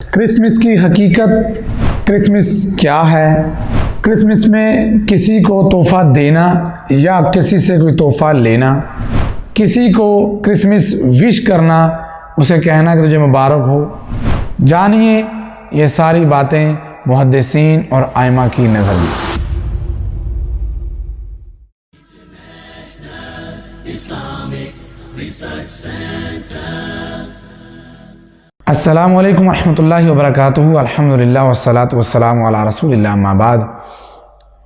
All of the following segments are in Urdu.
کرسمس کی حقیقت، کرسمس کیا ہے؟ کرسمس میں کسی کو تحفہ دینا یا کسی سے کوئی تحفہ لینا، کسی کو کرسمس وش کرنا، اسے کہنا کہ تجھے مبارک ہو، جانیے یہ ساری باتیں محدثین اور ائمہ کی نظر میں۔ السلام علیکم ورحمۃ اللہ وبرکاتہ۔ الحمدللہ والصلاة والسلام علی رسول اللہ، اما بعد،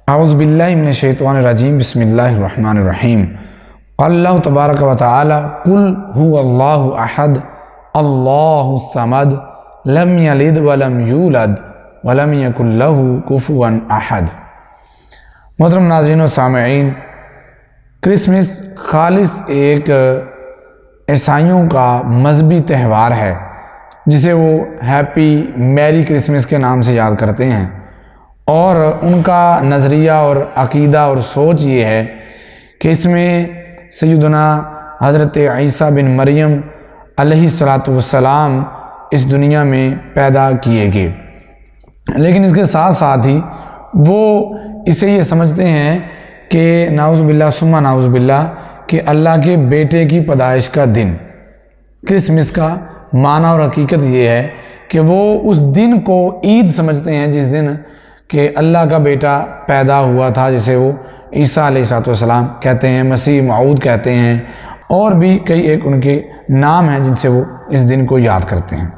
اعوذ باللہ من الشیطان الرجیم، بسم اللہ الرحمن الرحیم۔ قال اللہ تبارک و تعالی قل هو اللہ احد اللہ الصمد لم یلد ولم یولد ولم یکن لہ کفوا احد۔ محترم ناظرین و سامعین، کرسمس خالص ایک عیسائیوں کا مذہبی تہوار ہے جسے وہ ہیپی میری کرسمس کے نام سے یاد کرتے ہیں، اور ان کا نظریہ اور عقیدہ اور سوچ یہ ہے کہ اس میں سیدنا حضرت عیسیٰ بن مریم علیہ السلام اس دنیا میں پیدا کیے گئے، لیکن اس کے ساتھ ساتھ ہی وہ اسے یہ سمجھتے ہیں کہ نعوذ باللہ ثم نعوذ باللہ کہ اللہ کے بیٹے کی پیدائش کا دن۔ کرسمس کا معنی اور حقیقت یہ ہے کہ وہ اس دن کو عید سمجھتے ہیں جس دن کہ اللہ کا بیٹا پیدا ہوا تھا، جسے وہ عیسیٰ علیہ السلام کہتے ہیں، مسیح موعود کہتے ہیں، اور بھی کئی ایک ان کے نام ہیں جن سے وہ اس دن کو یاد کرتے ہیں۔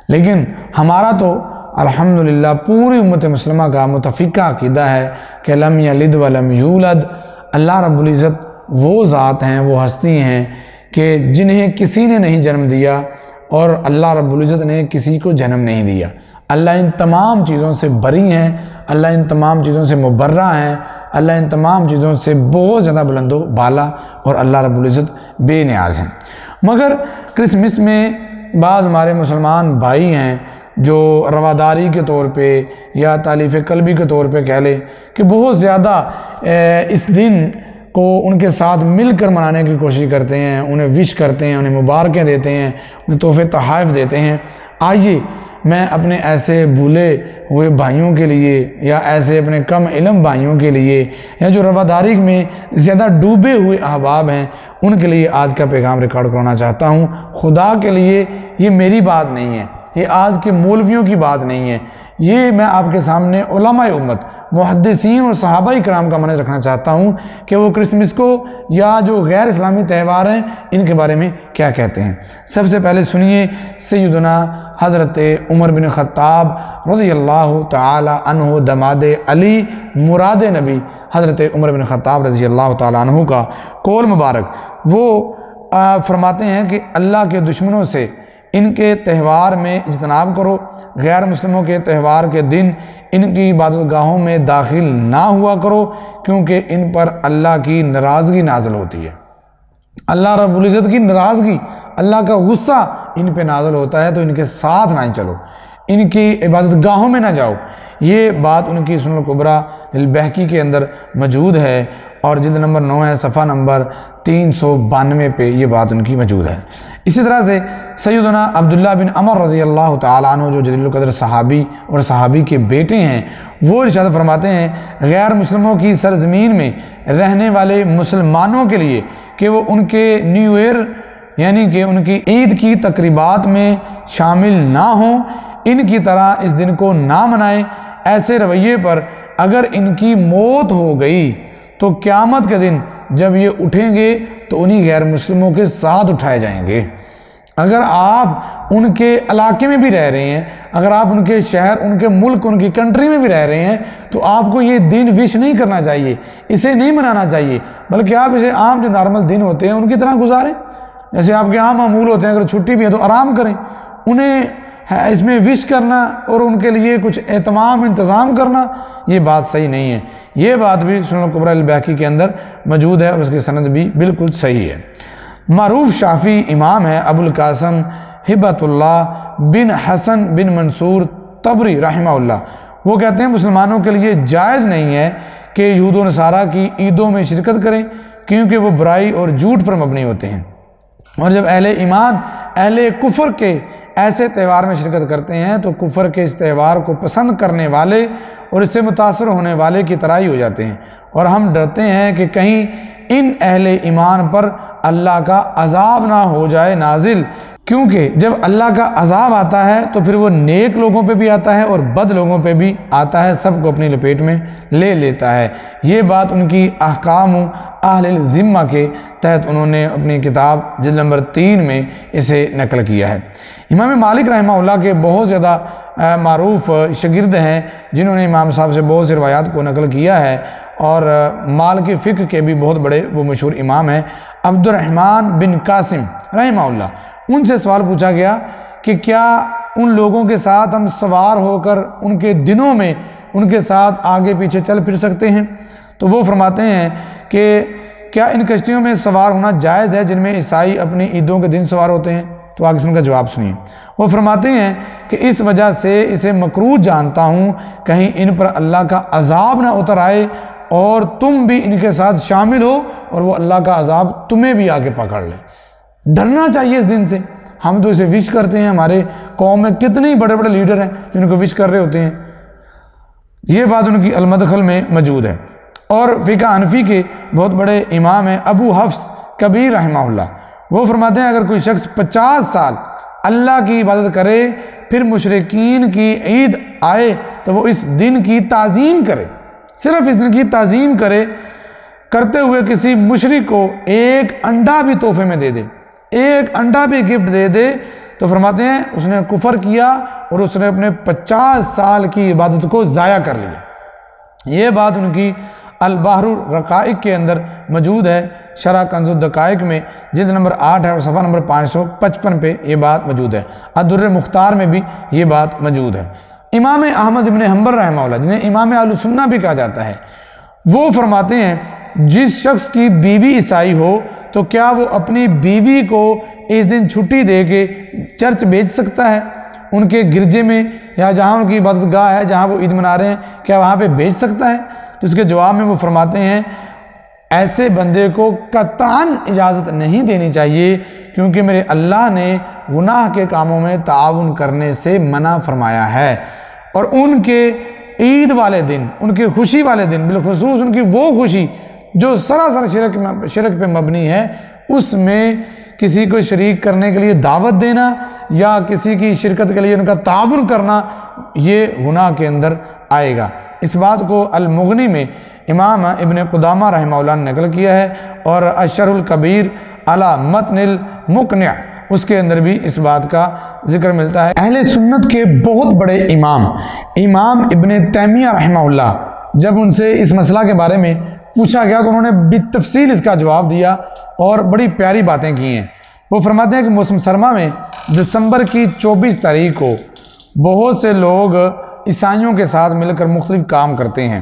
لیکن ہمارا تو الحمدللہ پوری امت مسلمہ کا متفقہ عقیدہ ہے کہ لم یلد ولم یولد، اللہ رب العزت وہ ذات ہیں، وہ ہستی ہیں کہ جنہیں کسی نے نہیں جنم دیا، اور اللہ رب العزت نے کسی کو جنم نہیں دیا۔ اللہ ان تمام چیزوں سے بری ہیں، اللہ ان تمام چیزوں سے مبرہ ہیں، اللہ ان تمام چیزوں سے بہت زیادہ بلند و بالا، اور اللہ رب العزت بے نیاز ہیں۔ مگر کرسمس میں بعض ہمارے مسلمان بھائی ہیں جو رواداری کے طور پہ یا تالیف قلبی کے طور پہ کہہ لیں کہ بہت زیادہ اس دن کو ان کے ساتھ مل کر منانے کی کوشش کرتے ہیں، انہیں وش کرتے ہیں، انہیں مبارکیں دیتے ہیں، انہیں تحفے تحائف دیتے ہیں۔ آئیے میں اپنے ایسے بھولے ہوئے بھائیوں کے لیے، یا ایسے اپنے کم علم بھائیوں کے لیے، یا جو رواداری میں زیادہ ڈوبے ہوئے احباب ہیں، ان کے لیے آج کا پیغام ریکارڈ کرنا چاہتا ہوں۔ خدا کے لیے یہ میری بات نہیں ہے، یہ آج کے مولویوں کی بات نہیں ہے، یہ میں آپ کے سامنے علماء امت، محدثین اور صحابہ کرام کا منہج رکھنا چاہتا ہوں کہ وہ کرسمس کو یا جو غیر اسلامی تہوار ہیں ان کے بارے میں کیا کہتے ہیں۔ سب سے پہلے سنیے سیدنا حضرت عمر بن خطاب رضی اللہ تعالی عنہ دماد علی مراد نبی، حضرت عمر بن خطاب رضی اللہ تعالی عنہ کا قول مبارک۔ وہ فرماتے ہیں کہ اللہ کے دشمنوں سے ان کے تہوار میں اجتناب کرو، غیر مسلموں کے تہوار کے دن ان کی عبادت گاہوں میں داخل نہ ہوا کرو، کیونکہ ان پر اللہ کی ناراضگی نازل ہوتی ہے۔ اللہ رب العزت کی ناراضگی، اللہ کا غصہ ان پہ نازل ہوتا ہے، تو ان کے ساتھ نہ چلو، ان کی عبادت گاہوں میں نہ جاؤ۔ یہ بات ان کی سنن الکبریٰ للبیہقی کے اندر موجود ہے، اور جلد نمبر 9 ہے، صفحہ نمبر 392 پہ یہ بات ان کی موجود ہے۔ اسی طرح سے سیدنا عبداللہ بن عمر رضی اللہ تعالیٰ عنہ جو جلیل القدر صحابی اور صحابی کے بیٹے ہیں، وہ ارشاد فرماتے ہیں غیر مسلموں کی سرزمین میں رہنے والے مسلمانوں کے لیے کہ وہ ان کے نیو ایئر یعنی کہ ان کی عید کی تقریبات میں شامل نہ ہوں، ان کی طرح اس دن کو نہ منائیں۔ ایسے رویے پر اگر ان کی موت ہو گئی تو قیامت کے دن جب یہ اٹھیں گے تو انہی غیر مسلموں کے ساتھ اٹھائے جائیں گے۔ اگر آپ ان کے علاقے میں بھی رہ رہے ہیں، اگر آپ ان کے شہر، ان کے ملک، ان کی کنٹری میں بھی رہ رہے ہیں، تو آپ کو یہ دن وش نہیں کرنا چاہیے، اسے نہیں منانا چاہیے، بلکہ آپ اسے عام جو نارمل دن ہوتے ہیں ان کی طرح گزاریں، جیسے آپ کے عام معمول ہوتے ہیں۔ اگر چھٹی بھی ہے تو آرام کریں، انہیں اس میں وش کرنا اور ان کے لیے کچھ اہتمام انتظام کرنا یہ بات صحیح نہیں ہے۔ یہ بات بھی سنن الکبریٰ للبیہقی کے اندر موجود ہے، اور اس کی سند بھی بالکل صحیح ہے۔ معروف شافعی امام ہے ابو القاسم ہبۃ اللہ بن حسن بن منصور طبری رحمہ اللہ، وہ کہتے ہیں مسلمانوں کے لیے جائز نہیں ہے کہ یہود و نصارہ کی عیدوں میں شرکت کریں، کیونکہ وہ برائی اور جھوٹ پر مبنی ہوتے ہیں، اور جب اہل ایمان اہل کفر کے ایسے تہوار میں شرکت کرتے ہیں تو کفر کے اس تہوار کو پسند کرنے والے اور اس سے متاثر ہونے والے کی طرح ہی ہو جاتے ہیں، اور ہم ڈرتے ہیں کہ کہیں ان اہل ایمان پر اللہ کا عذاب نہ ہو جائے نازل، کیونکہ جب اللہ کا عذاب آتا ہے تو پھر وہ نیک لوگوں پہ بھی آتا ہے اور بد لوگوں پہ بھی آتا ہے، سب کو اپنی لپیٹ میں لے لیتا ہے۔ یہ بات ان کی احکام اہل الذمہ کے تحت انہوں نے اپنی کتاب جلد نمبر 3 میں اسے نقل کیا ہے۔ امام مالک رحمہ اللہ کے بہت زیادہ معروف شاگرد ہیں جنہوں نے امام صاحب سے بہت سی روایات کو نقل کیا ہے، اور مالک فقہ کے بھی بہت بڑے وہ مشہور امام ہیں عبد الرحمن بن قاسم رحمہ اللہ۔ ان سے سوال پوچھا گیا کہ کیا ان لوگوں کے ساتھ ہم سوار ہو کر ان کے دنوں میں ان کے ساتھ آگے پیچھے چل پھر سکتے ہیں؟ تو وہ فرماتے ہیں کہ کیا ان کشتیوں میں سوار ہونا جائز ہے جن میں عیسائی اپنی عیدوں کے دن سوار ہوتے ہیں؟ تو آگے سے ان کا جواب سنیے۔ وہ فرماتے ہیں کہ اس وجہ سے اسے مکروہ جانتا ہوں، کہیں ان پر اللہ کا عذاب نہ اتر آئے اور تم بھی ان کے ساتھ شامل ہو اور وہ اللہ کا عذاب تمہیں بھی آگے پکڑ لے۔ ڈرنا چاہیے اس دن سے۔ ہم تو اسے وش کرتے ہیں، ہمارے قوم میں کتنے بڑے بڑے لیڈر ہیں جن کو وش کر رہے ہوتے ہیں۔ یہ بات ان کی المدخل میں موجود ہے۔ اور فقہ حنفی کے بہت بڑے امام ہیں ابو حفص کبیر رحمہ اللہ، وہ فرماتے ہیں اگر کوئی شخص 50 سال اللہ کی عبادت کرے پھر مشرکین کی عید آئے تو وہ اس دن کی تعظیم کرے، صرف اس دن کی تعظیم کرتے ہوئے کسی مشرک کو ایک انڈا بھی تحفے میں دے دے، ایک انڈا بھی گفٹ دے دے، تو فرماتے ہیں اس نے کفر کیا اور اس نے اپنے 50 سال کی عبادت کو ضائع کر لیا۔ یہ بات ان کی البحر الرقائق کے اندر موجود ہے، شرح کنز الدقائق میں جلد نمبر 8 ہے اور صفحہ نمبر 555 پہ یہ بات موجود ہے۔ الدر مختار میں بھی یہ بات موجود ہے۔ امام احمد ابن حنبل رحمہ اللہ، جنہیں امام اہل سنہ بھی کہا جاتا ہے، وہ فرماتے ہیں جس شخص کی بیوی عیسائی ہو تو کیا وہ اپنی بیوی کو اس دن چھٹی دے کے چرچ بھیج سکتا ہے؟ ان کے گرجے میں یا جہاں ان کی عبادت گاہ ہے جہاں وہ عید منا رہے ہیں، کیا وہاں پہ بھیج سکتا ہے؟ تو اس کے جواب میں وہ فرماتے ہیں ایسے بندے کو قطعاً اجازت نہیں دینی چاہیے، کیونکہ میرے اللہ نے گناہ کے کاموں میں تعاون کرنے سے منع فرمایا ہے، اور ان کے عید والے دن، ان کے خوشی والے دن، بالخصوص ان کی وہ خوشی جو سراسر شرک پہ مبنی ہے، اس میں کسی کو شریک کرنے کے لیے دعوت دینا یا کسی کی شرکت کے لیے ان کا تعاون کرنا، یہ گناہ کے اندر آئے گا۔ اس بات کو المغنی میں امام ابن قدامہ رحمہ اللہ نے نقل کیا ہے، اور الشرح الکبیر علی متن المقنع اس کے اندر بھی اس بات کا ذکر ملتا ہے۔ اہل سنت کے بہت بڑے امام ابن تیمیہ رحمہ اللہ، جب ان سے اس مسئلہ کے بارے میں پوچھا گیا تو انہوں نے بالتفصیل اس کا جواب دیا اور بڑی پیاری باتیں کی ہیں۔ وہ فرماتے ہیں کہ موسم سرما میں دسمبر کی 24 تاریخ کو بہت سے لوگ عیسائیوں کے ساتھ مل کر مختلف کام کرتے ہیں،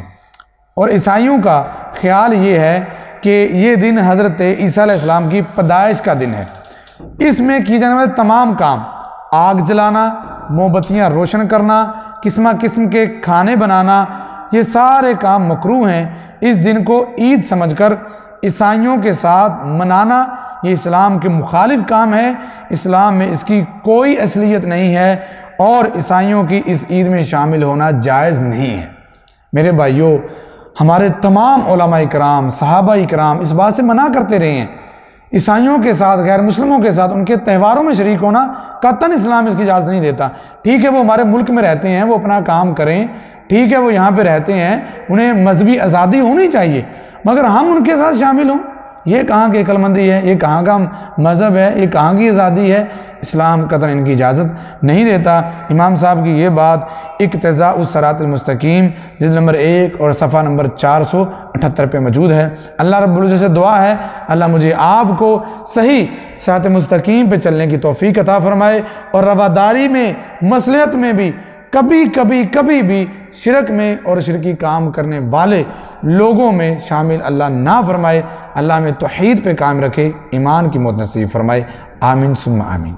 اور عیسائیوں کا خیال یہ ہے کہ یہ دن حضرت عیسیٰ علیہ السلام کی پیدائش کا دن ہے۔ اس میں کی جانے والے تمام کام، آگ جلانا، موم بتیاں روشن کرنا، قسم قسم کے کھانے بنانا، یہ سارے کام مکروہ ہیں۔ اس دن کو عید سمجھ کر عیسائیوں کے ساتھ منانا یہ اسلام کے مخالف کام ہے، اسلام میں اس کی کوئی اصلیت نہیں ہے، اور عیسائیوں کی اس عید میں شامل ہونا جائز نہیں ہے۔ میرے بھائیوں، ہمارے تمام علماء کرام، صحابہ کرام اس بات سے منع کرتے رہے ہیں، عیسائیوں کے ساتھ، غیر مسلموں کے ساتھ ان کے تہواروں میں شریک ہونا قطعاً اسلام اس کی اجازت نہیں دیتا۔ ٹھیک ہے وہ ہمارے ملک میں رہتے ہیں، وہ اپنا کام کریں، ٹھیک ہے وہ یہاں پہ رہتے ہیں، انہیں مذہبی آزادی ہونی چاہیے، مگر ہم ان کے ساتھ شامل ہوں، یہ کہاں کی عقل مندی ہے، یہ کہاں کا مذہب ہے، یہ کہاں کی آزادی ہے؟ اسلام قطعاً ان کی اجازت نہیں دیتا۔ امام صاحب کی یہ بات اقتضاء الصراط المستقیم جلد نمبر 1 اور صفحہ نمبر 478 پہ موجود ہے۔ اللہ رب العزت سے دعا ہے اللہ مجھے آپ کو صحیح صراط مستقیم پہ چلنے کی توفیق عطا فرمائے، اور رواداری میں، مصلحت میں بھی کبھی بھی شرک میں اور شرکی کام کرنے والے لوگوں میں شامل اللہ نہ فرمائے۔ اللہ میں توحید پہ قائم رکھے، ایمان کی موت نصیب فرمائے۔ آمین ثم آمین۔